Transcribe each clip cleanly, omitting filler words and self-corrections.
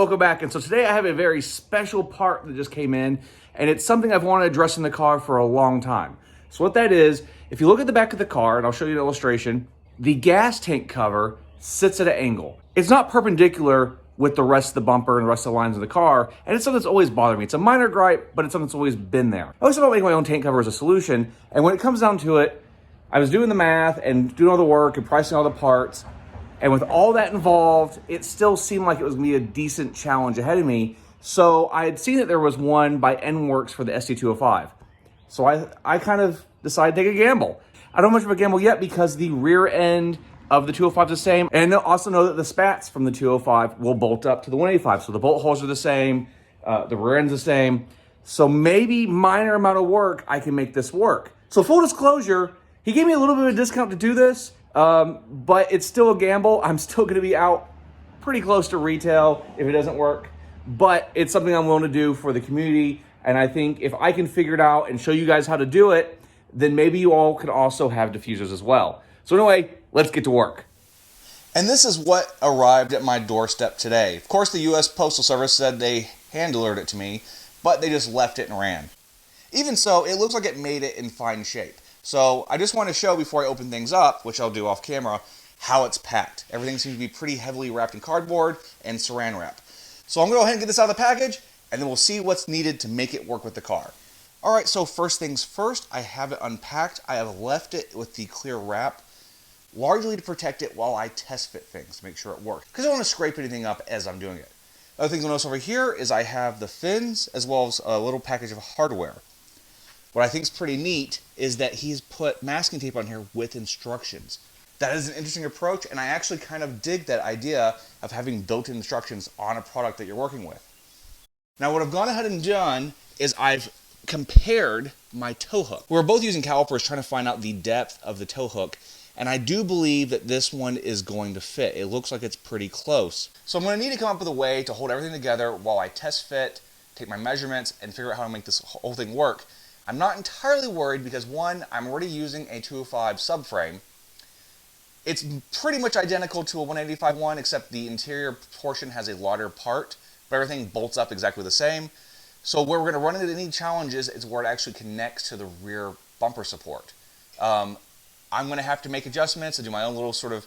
welcome back. And so today I have a very special part that just came in, and it's something I've wanted to address in the car for a long time. So what that is, if you look at the back of the car, and I'll show you an illustration, the gas tank cover sits at an angle. It's not perpendicular with the rest of the bumper and the rest of the lines of the car, and it's something that's always bothered me. It's a minor gripe, but it's something that's always been there. I always thought about making my own tank cover as a solution, and when it comes down to it, I was doing the math and doing all the work and pricing all the parts, and with all that involved, it still seemed like it was gonna be a decent challenge ahead of me. So I had seen that there was one by Endworks for the St205. So I kind of decided to take a gamble. I don't have much of a gamble yet because the rear end of the 205 is the same. And I also know that the spats from the 205 will bolt up to the 185. So the bolt holes are the same, the rear end's the same. So maybe minor amount of work, I can make this work. So full disclosure, he gave me a little bit of a discount to do this. But it's still a gamble. I'm still going to be out pretty close to retail if it doesn't work, but it's something I'm willing to do for the community. And I think if I can figure it out and show you guys how to do it, then maybe you all could also have diffusers as well. So anyway, let's get to work. And this is what arrived at my doorstep today. Of course, the U.S. Postal Service said they hand-delivered it to me, but they just left it and ran. Even so, it looks like it made it in fine shape. So I just want to show before I open things up, which I'll do off camera, how it's packed. Everything seems to be pretty heavily wrapped in cardboard and saran wrap. So I'm going to go ahead and get this out of the package, and then we'll see what's needed to make it work with the car. Alright, so first things first, I have it unpacked. I have left it with the clear wrap, largely to protect it while I test fit things to make sure it works. Because I don't want to scrape anything up as I'm doing it. Other things you'll notice over here is I have the fins as well as a little package of hardware. What I think is pretty neat is that he's put masking tape on here with instructions. That is an interesting approach, and I actually kind of dig that idea of having built-in instructions on a product that you're working with. Now what I've gone ahead and done is I've compared my tow hook. We're both using calipers trying to find out the depth of the tow hook, and I do believe that this one is going to fit. It looks like it's pretty close. So I'm going to need to come up with a way to hold everything together while I test fit, take my measurements, and figure out how to make this whole thing work. I'm not entirely worried because one, I'm already using a 205 subframe. It's pretty much identical to a 185 one, except the interior portion has a larger part, but everything bolts up exactly the same. So where we're going to run into any challenges is where it actually connects to the rear bumper support. I'm going to have to make adjustments and do my own little sort of,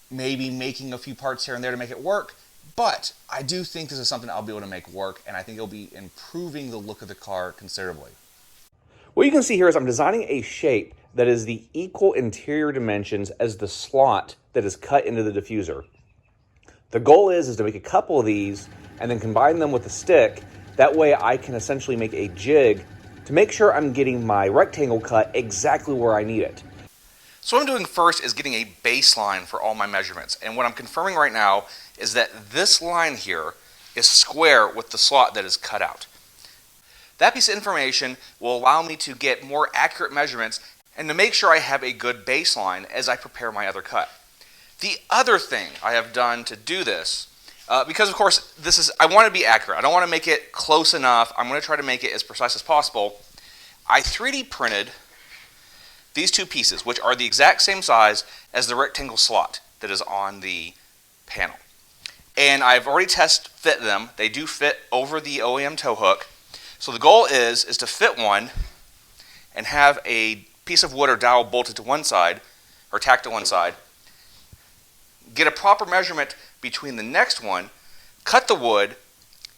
maybe making a few parts here and there to make it work. But I do think this is something I'll be able to make work, and I think it'll be improving the look of the car considerably. What you can see here is I'm designing a shape that is the equal interior dimensions as the slot that is cut into the diffuser. The goal is to make a couple of these and then combine them with a stick. That way I can essentially make a jig to make sure I'm getting my rectangle cut exactly where I need it. So what I'm doing first is getting a baseline for all my measurements. And what I'm confirming right now is that this line here is square with the slot that is cut out. That piece of information will allow me to get more accurate measurements and to make sure I have a good baseline as I prepare my other cut. The other thing I have done to do this, because of course I want to be accurate. I don't want to make it close enough. I'm going to try to make it as precise as possible. I 3D printed these two pieces, which are the exact same size as the rectangle slot that is on the panel. And I've already test fit them. They do fit over the OEM tow hook. So the goal is to fit one and have a piece of wood or dowel bolted to one side, or tacked to one side, get a proper measurement between the next one, cut the wood,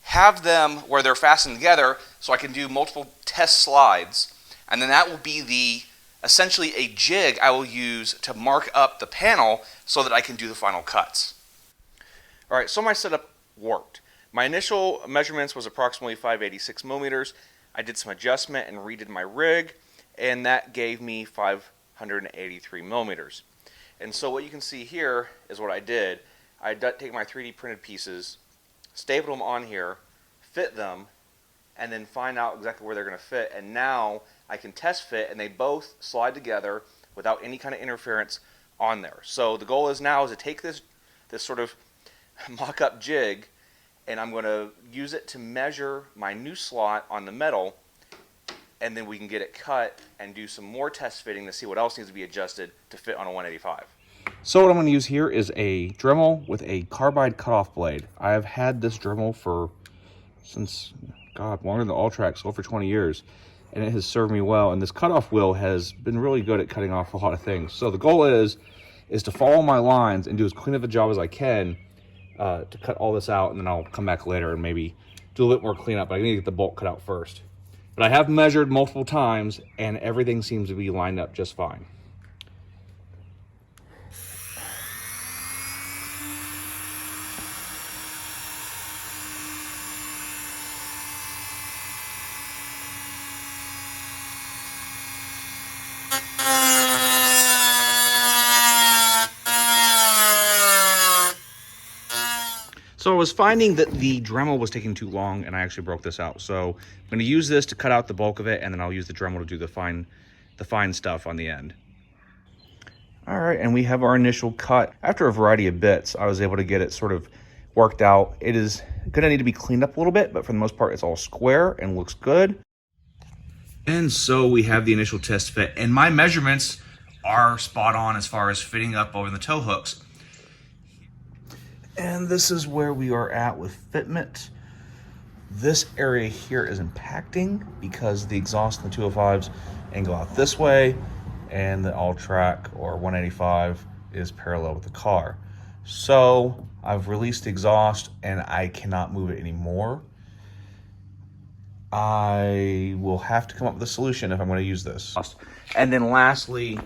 have them where they're fastened together so I can do multiple test slides, and then that will be essentially a jig I will use to mark up the panel so that I can do the final cuts. Alright, so my setup worked. My initial measurements was approximately 586 millimeters. I did some adjustment and redid my rig, and that gave me 583 millimeters. And so what you can see here is what I did. I take my 3D printed pieces, stapled them on here, fit them, and then find out exactly where they're going to fit. And now I can test fit, and they both slide together without any kind of interference on there. So the goal is now to take this sort of mock-up jig, and I'm going to use it to measure my new slot on the metal, and then we can get it cut and do some more test fitting to see what else needs to be adjusted to fit on a 185. So what I'm going to use here is a Dremel with a carbide cutoff blade. I have had this Dremel since longer than the Alltrac, sold for 20 years, and it has served me well. And this cutoff wheel has been really good at cutting off a lot of things. So the goal is to follow my lines and do as clean of a job as I can to cut all this out, and then I'll come back later and maybe do a little bit more cleanup. But I need to get the bolt cut out first. But I have measured multiple times, and everything seems to be lined up just fine. So I was finding that the Dremel was taking too long, and I actually broke this out. So I'm going to use this to cut out the bulk of it, and then I'll use the Dremel to do the fine stuff on the end. All right, and we have our initial cut. After a variety of bits, I was able to get it sort of worked out. It is going to need to be cleaned up a little bit, but for the most part, it's all square and looks good. And so we have the initial test fit, and my measurements are spot on as far as fitting up over the tow hooks. And this is where we are at with fitment. This area here is impacting because the exhaust in the 205s angle out this way, and the Alltrac or 185 is parallel with the car. So I've released the exhaust and I cannot move it anymore. I will have to come up with a solution if I'm going to use this. And then lastly,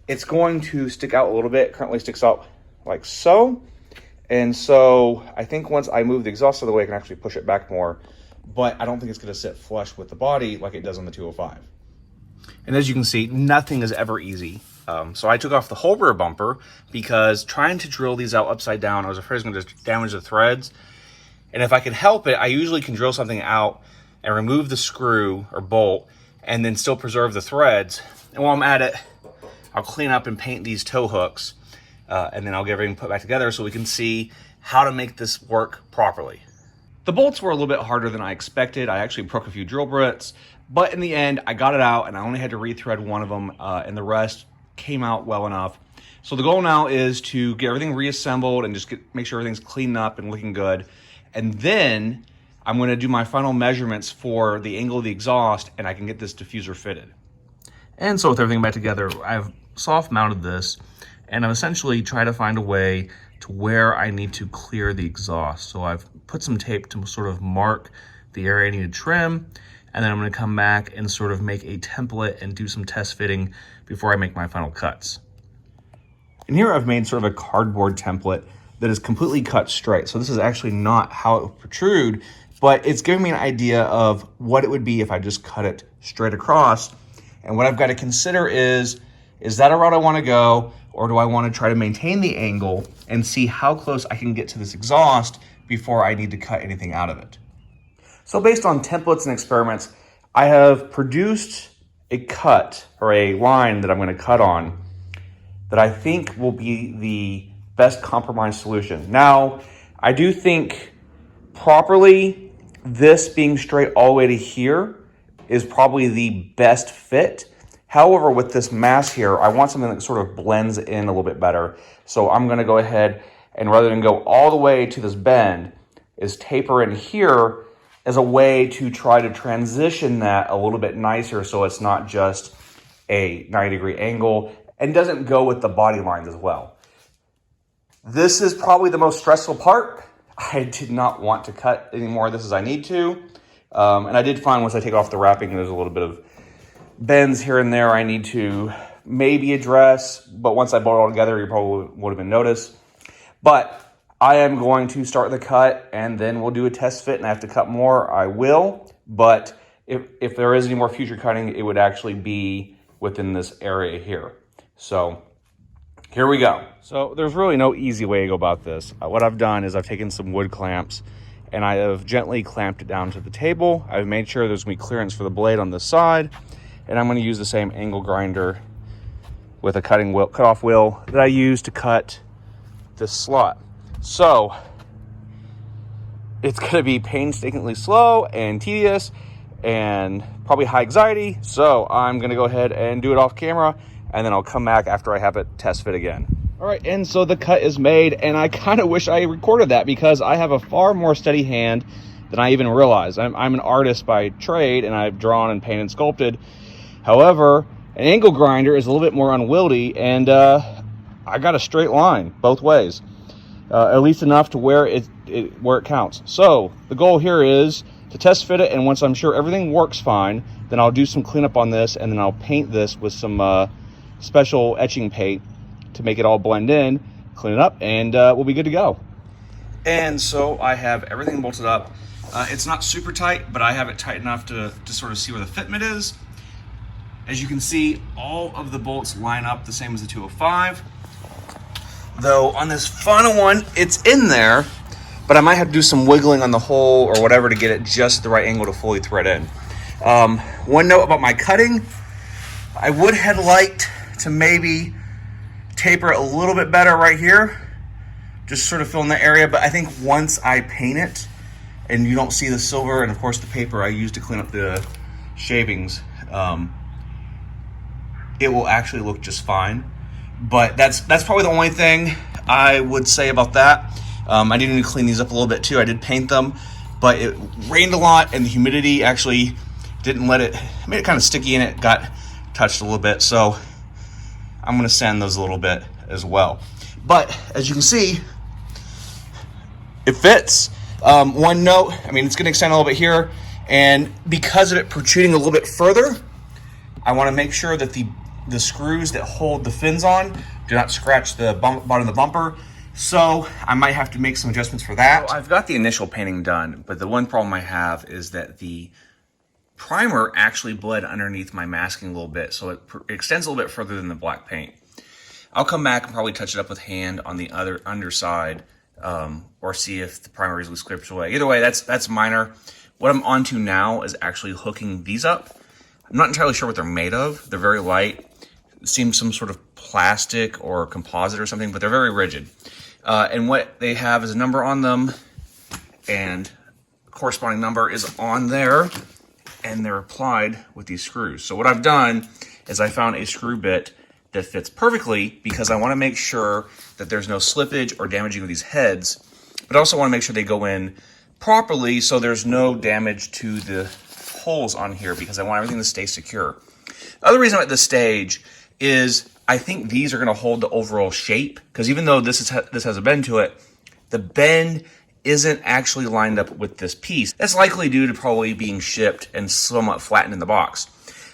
it's going to stick out a little bit. It currently sticks out like so. And so I think once I move the exhaust out of the way, I can actually push it back more, but I don't think it's going to sit flush with the body like it does on the 205. And as you can see, nothing is ever easy. So I took off the whole rear bumper because trying to drill these out upside down, I was afraid it was going to just damage the threads. And if I can help it, I usually can drill something out and remove the screw or bolt and then still preserve the threads. And while I'm at it, I'll clean up and paint these tow hooks. And then I'll get everything put back together so we can see how to make this work properly. The bolts were a little bit harder than I expected. I actually broke a few drill bits, but in the end, I got it out and I only had to rethread one of them, and the rest came out well enough. So the goal now is to get everything reassembled and just make sure everything's cleaned up and looking good. And then I'm going to do my final measurements for the angle of the exhaust, and I can get this diffuser fitted. And so with everything back together, I've soft mounted this, and I've essentially tried to find a way to where I need to clear the exhaust. So I've put some tape to sort of mark the area I need to trim, and then I'm going to come back and sort of make a template and do some test fitting before I make my final cuts. And here I've made sort of a cardboard template that is completely cut straight. So this is actually not how it would protrude, but it's giving me an idea of what it would be if I just cut it straight across. And what I've got to consider is that a route I want to go, or do I want to try to maintain the angle and see how close I can get to this exhaust before I need to cut anything out of it? So based on templates and experiments, I have produced a cut or a line that I'm going to cut on that I think will be the best compromise solution. Now, I do think properly this being straight all the way to here is probably the best fit. However, with this mass here, I want something that sort of blends in a little bit better. So I'm going to go ahead and rather than go all the way to this bend, is taper in here as a way to try to transition that a little bit nicer so it's not just a 90-degree angle and doesn't go with the body lines as well. This is probably the most stressful part. I did not want to cut any more of this as I need to. And I did find once I take off the wrapping, there's a little bit of bends here and there I need to maybe address, but once I bolt it all together, you probably would have been noticed. But I am going to start the cut and then we'll do a test fit, and I have to cut more, I will. But if there is any more future cutting, it would actually be within this area here. So here we go. So there's really no easy way to go about this. What I've done is I've taken some wood clamps and I have gently clamped it down to the table. I've made sure there's going to be clearance for the blade on this side. And I'm going to use the same angle grinder with a cutoff wheel that I use to cut this slot. So it's going to be painstakingly slow and tedious and probably high anxiety. So I'm going to go ahead and do it off camera, and then I'll come back after I have it test fit again. All right, and so the cut is made, and I kind of wish I recorded that because I have a far more steady hand than I even realized. I'm an artist by trade, and I've drawn and painted and sculpted. However, an angle grinder is a little bit more unwieldy, and I got a straight line both ways, at least enough to where it counts. So the goal here is to test fit it, and once I'm sure everything works fine, then I'll do some cleanup on this, and then I'll paint this with some special etching paint to make it all blend in, clean it up, and we'll be good to go. And so I have everything bolted up. It's not super tight, but I have it tight enough to sort of see where the fitment is. As you can see, all of the bolts line up the same as the 205. Though on this final one, it's in there, but I might have to do some wiggling on the hole or whatever to get it just the right angle to fully thread in. One note about my cutting, I would have liked to maybe taper it a little bit better right here, just sort of fill in the area, but I think once I paint it and you don't see the silver and of course the paper I use to clean up the shavings, it will actually look just fine. But that's probably the only thing I would say about that. I did need to clean these up a little bit too. I did paint them, but it rained a lot and the humidity actually didn't let it, made it kind of sticky and it got touched a little bit. So I'm gonna sand those a little bit as well. But as you can see, it fits. One note, I mean, it's gonna extend a little bit here, and because of it protruding a little bit further, I wanna make sure that the screws that hold the fins on do not scratch the bottom of the bumper. So I might have to make some adjustments for that. So I've got the initial painting done, but the one problem I have is that the primer actually bled underneath my masking a little bit, so it extends a little bit further than the black paint. I'll come back and probably touch it up with hand on the other underside, or see if the primer easily scrapes away. Either way, that's minor. What I'm onto now is actually hooking these up. I'm not entirely sure what they're made of. They're very light. It seems some sort of plastic or composite or something, but they're very rigid. And what they have is a number on them, and a corresponding number is on there, and they're applied with these screws. So what I've done is I found a screw bit that fits perfectly because I want to make sure that there's no slippage or damaging of these heads, but I also want to make sure they go in properly so there's no damage to the holes on here because I want everything to stay secure. The other reason I'm at this stage is I think these are going to hold the overall shape, because even though this has a bend to it, the bend isn't actually lined up with this piece. That's likely due to probably being shipped and somewhat flattened in the box.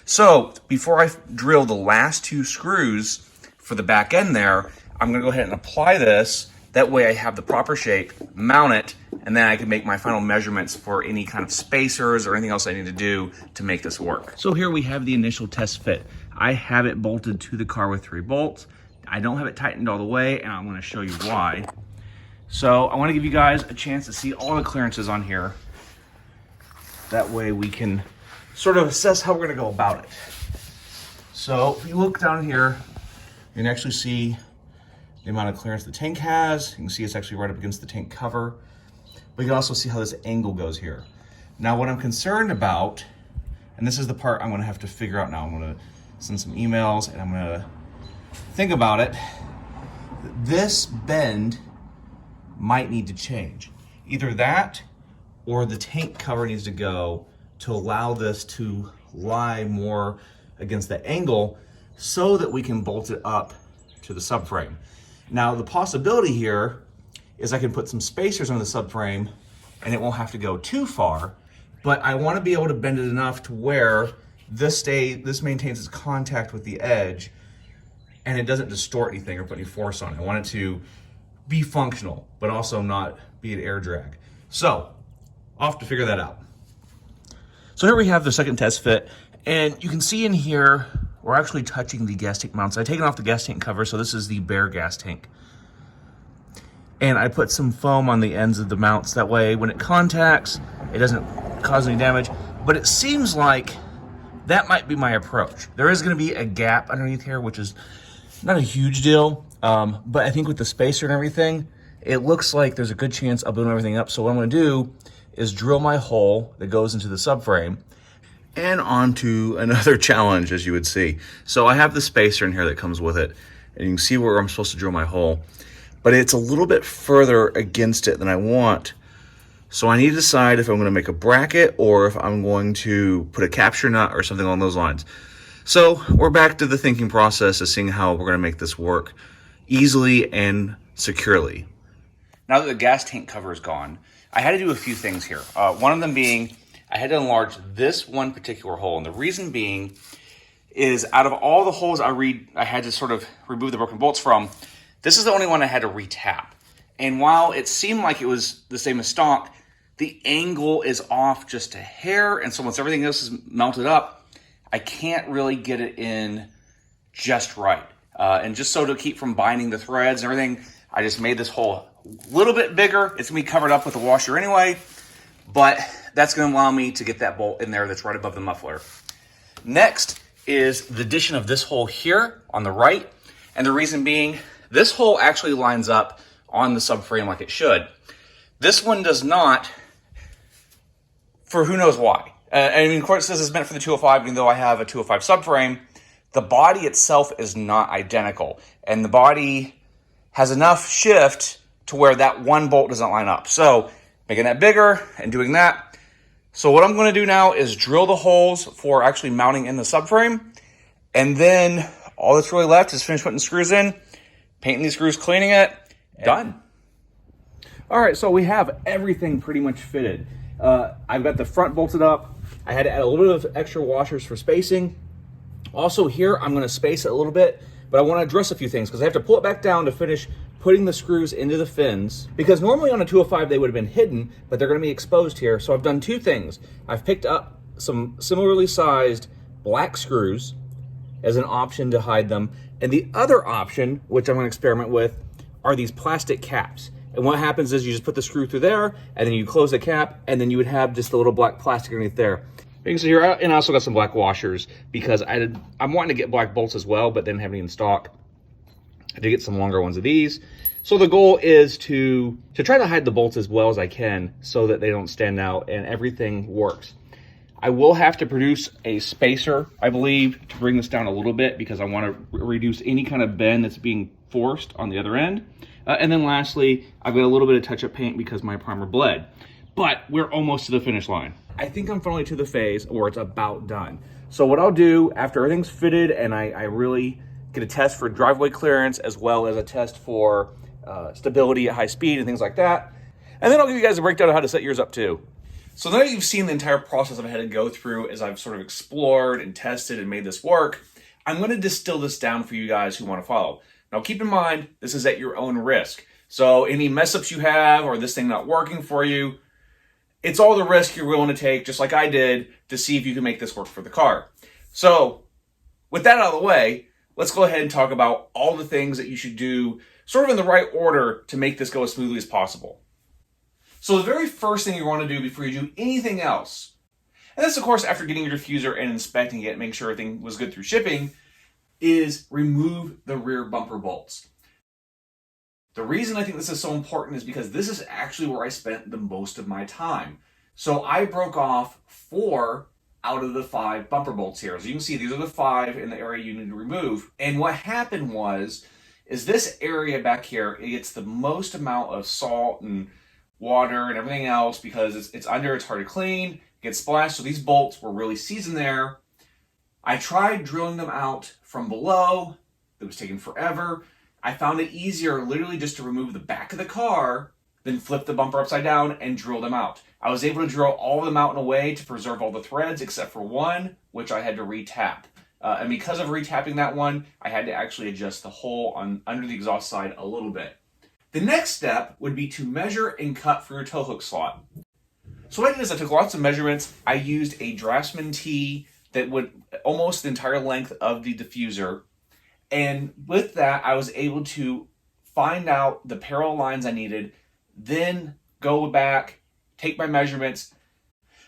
So before I drill the last two screws for the back end there, I'm gonna go ahead and apply this. That way I have the proper shape, mount it, and then I can make my final measurements for any kind of spacers or anything else I need to do to make this work. So here we have the initial test fit. I have it bolted to the car with 3 bolts. I don't have it tightened all the way, and I'm gonna show you why. So I want to give you guys a chance to see all the clearances on here. That way we can sort of assess how we're going to go about it. So if you look down here, you can actually see the amount of clearance the tank has. You can see it's actually right up against the tank cover. But you can also see how this angle goes here. Now what I'm concerned about, and this is the part I'm going to have to figure out now. I'm going to send some emails and I'm going to think about it. This bend might need to change. Either that or the tank cover needs to go to allow this to lie more against the angle so that we can bolt it up to the subframe. Now the possibility here is I can put some spacers on the subframe and it won't have to go too far, but I want to be able to bend it enough to where this maintains its contact with the edge and it doesn't distort anything or put any force on it. I want it to be functional, but also not be an air drag. So I'll have to figure that out. So here we have the second test fit, and you can see in here, we're actually touching the gas tank mounts. I've taken off the gas tank cover, so this is the bare gas tank. And I put some foam on the ends of the mounts. That way, when it contacts, it doesn't cause any damage. But it seems like that might be my approach. There is gonna be a gap underneath here, which is not a huge deal. But I think with the spacer and everything, it looks like there's a good chance I'll blow everything up. So what I'm gonna do is drill my hole that goes into the subframe and onto another challenge, as you would see. So I have the spacer in here that comes with it. and you can see where I'm supposed to drill my hole, but it's a little bit further against it than I want. So I need to decide if I'm going to make a bracket or if I'm going to put a capture nut or something along those lines. So we're back to the thinking process of seeing how we're going to make this work easily and securely. Now that the gas tank cover is gone, I had to do a few things here. One of them being I had to enlarge this one particular hole. And the reason being is out of all the holes I had to sort of remove the broken bolts from, this is the only one I had to retap. And while it seemed like it was the same as stock, the angle is off just a hair. And so once everything else is mounted up, I can't really get it in just right. And just so to keep from binding the threads and everything, I just made this hole a little bit bigger. It's gonna be covered up with a washer anyway, but that's gonna allow me to get that bolt in there that's right above the muffler. Next is the addition of this hole here on the right. And the reason being, this hole actually lines up on the subframe like it should. This one does not, for who knows why. I mean, of course, this is meant for the 205, even though I have a 205 subframe. The body itself is not identical. And the body has enough shift to where that one bolt doesn't line up. So making that bigger and doing that. So what I'm going to do now is drill the holes for actually mounting in the subframe. And then all that's really left is finish putting screws in, painting these screws, cleaning it, done. All right, so we have everything pretty much fitted. I've got the front bolted up. I had to add a little bit of extra washers for spacing. Also here, I'm going to space it a little bit, but I want to address a few things because I have to pull it back down to finish putting the screws into the fins, because normally on a 205 they would have been hidden, but they're going to be exposed here. So I've done two things. I've picked up some similarly sized black screws as an option to hide them, and the other option, which I'm going to experiment with, are these plastic caps. And what happens is you just put the screw through there, and then you close the cap, and then you would have just a little black plastic underneath there. You can see here, and I also got some black washers because I'm wanting to get black bolts as well, but didn't have any in stock. I did get some longer ones of these. So the goal is to try to hide the bolts as well as I can so that they don't stand out and everything works. I will have to produce a spacer, I believe, to bring this down a little bit because I want to reduce any kind of bend that's being forced on the other end. And then lastly, I've got a little bit of touch-up paint because my primer bled. But we're almost to the finish line. I think I'm finally to the phase where it's about done. So what I'll do after everything's fitted and I really get a test for driveway clearance as well as a test for stability at high speed and things like that. And then I'll give you guys a breakdown of how to set yours up too. So now that you've seen the entire process I've had to go through as I've sort of explored and tested and made this work, I'm going to distill this down for you guys who want to follow. Now keep in mind, this is at your own risk. So any mess ups you have or this thing not working for you, it's all the risk you're willing to take, just like I did, to see if you can make this work for the car. So with that out of the way, let's go ahead and talk about all the things that you should do sort of in the right order to make this go as smoothly as possible. So the very first thing you want to do before you do anything else, and this of course after getting your diffuser and inspecting it and making sure everything was good through shipping, is remove the rear bumper bolts. The reason I think this is so important is because this is actually where I spent the most of my time. So I broke off 4 out of the 5 bumper bolts here. As you can see, these are the 5 in the area you need to remove. And what happened is this area back here, it gets the most amount of salt and water and everything else because it's under, it's hard to clean, it gets splashed. So these bolts were really seasoned there. I tried drilling them out from below. It was taking forever. I found it easier literally just to remove the back of the car, then flip the bumper upside down and drill them out. I was able to drill all of them out in a way to preserve all the threads except for one, which I had to retap. And because of retapping that one, I had to actually adjust the hole under the exhaust side a little bit. The next step would be to measure and cut for your tow hook slot. So what I did is I took lots of measurements. I used a Draftsman tee that would almost the entire length of the diffuser. And with that, I was able to find out the parallel lines I needed, then go back, take my measurements.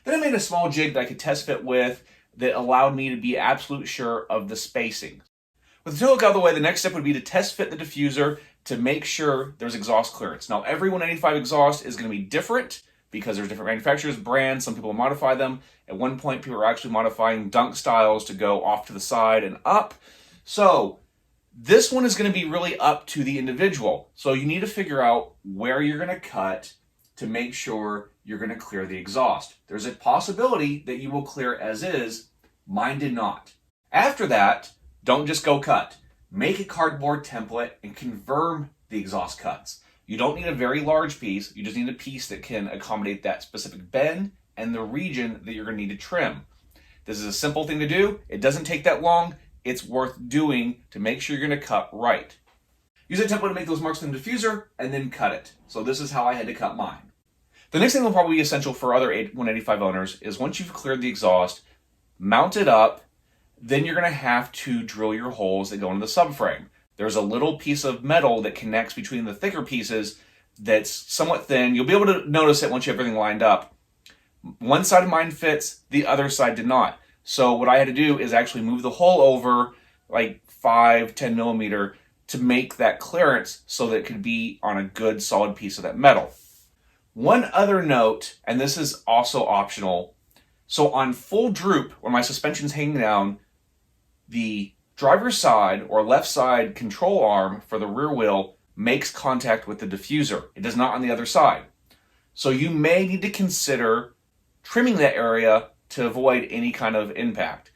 Then I made a small jig that I could test fit with that allowed me to be absolute sure of the spacing. With the tow hook out of the way, the next step would be to test fit the diffuser to make sure there's exhaust clearance. Now, every 185 exhaust is going to be different because there's different manufacturers, brands, some people modify them. At one point, people were actually modifying dunk styles to go off to the side and up. So This one is going to be really up to the individual. So you need to figure out where you're going to cut to make sure you're going to clear the exhaust. There's a possibility that you will clear as is. Mine did not. After that, don't just go cut. Make a cardboard template and confirm the exhaust cuts. You don't need a very large piece. You just need a piece that can accommodate that specific bend and the region that you're going to need to trim. This is a simple thing to do. It doesn't take that long. It's worth doing to make sure you're going to cut right. Use a template to make those marks in the diffuser and then cut it. So this is how I had to cut mine. The next thing that will probably be essential for other 185 owners is once you've cleared the exhaust, mount it up, then you're going to have to drill your holes that go into the subframe. There's a little piece of metal that connects between the thicker pieces that's somewhat thin. You'll be able to notice it once you have everything lined up. One side of mine fits, the other side did not. So what I had to do is actually move the hole over like 5-10 millimeter to make that clearance so that it could be on a good solid piece of that metal. One other note, and this is also optional. So on full droop, when my suspension's hanging down, the driver's side or left side control arm for the rear wheel makes contact with the diffuser. It does not on the other side. So you may need to consider trimming that area to avoid any kind of impact.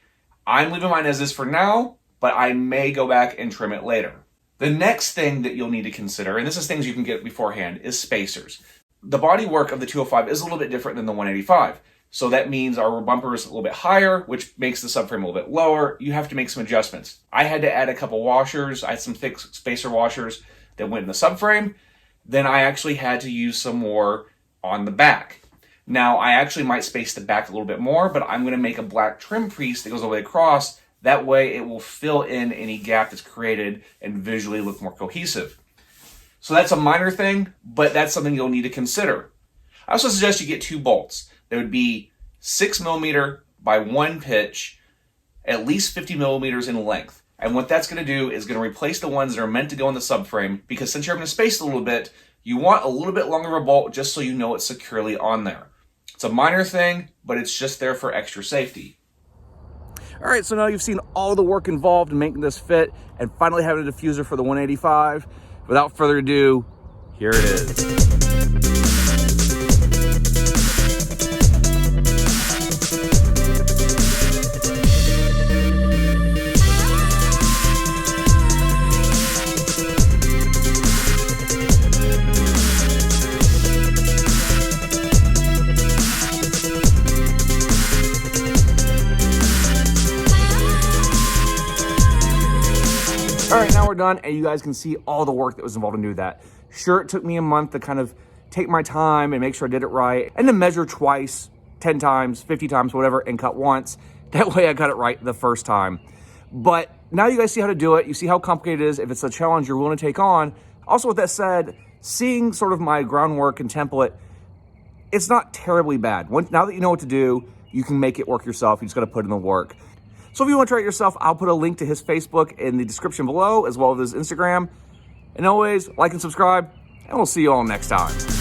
I'm leaving mine as is for now, but I may go back and trim it later. The next thing that you'll need to consider, and this is things you can get beforehand, is spacers. The body work of the 205 is a little bit different than the 185. So that means our bumper is a little bit higher, which makes the subframe a little bit lower. You have to make some adjustments. I had to add a couple washers. I had some thick spacer washers that went in the subframe. Then I actually had to use some more on the back. Now, I actually might space the back a little bit more, but I'm going to make a black trim piece that goes all the way across. That way it will fill in any gap that's created and visually look more cohesive. So that's a minor thing, but that's something you'll need to consider. I also suggest you get 2 bolts. That would be 6 millimeter by 1 pitch, at least 50 millimeters in length. And what that's going to do is going to replace the ones that are meant to go in the subframe, because since you're going to space it a little bit, you want a little bit longer of a bolt just so you know it's securely on there. It's a minor thing, but it's just there for extra safety. All right, so now you've seen all the work involved in making this fit and finally having a diffuser for the 185. Without further ado, here it is. All right, now we're done, and you guys can see all the work that was involved in doing that. Sure, it took me a month to kind of take my time and make sure I did it right, and to measure twice, 10 times, 50 times, whatever, and cut once. That way I got it right the first time. But now you guys see how to do it. You see how complicated it is if it's a challenge you're willing to take on. Also, with that said, seeing sort of my groundwork and template, it's not terribly bad. Now that you know what to do, you can make it work yourself. You just got to put in the work. So if you want to try it yourself, I'll put a link to his Facebook in the description below, as well as his Instagram. And always, like and subscribe, and we'll see you all next time.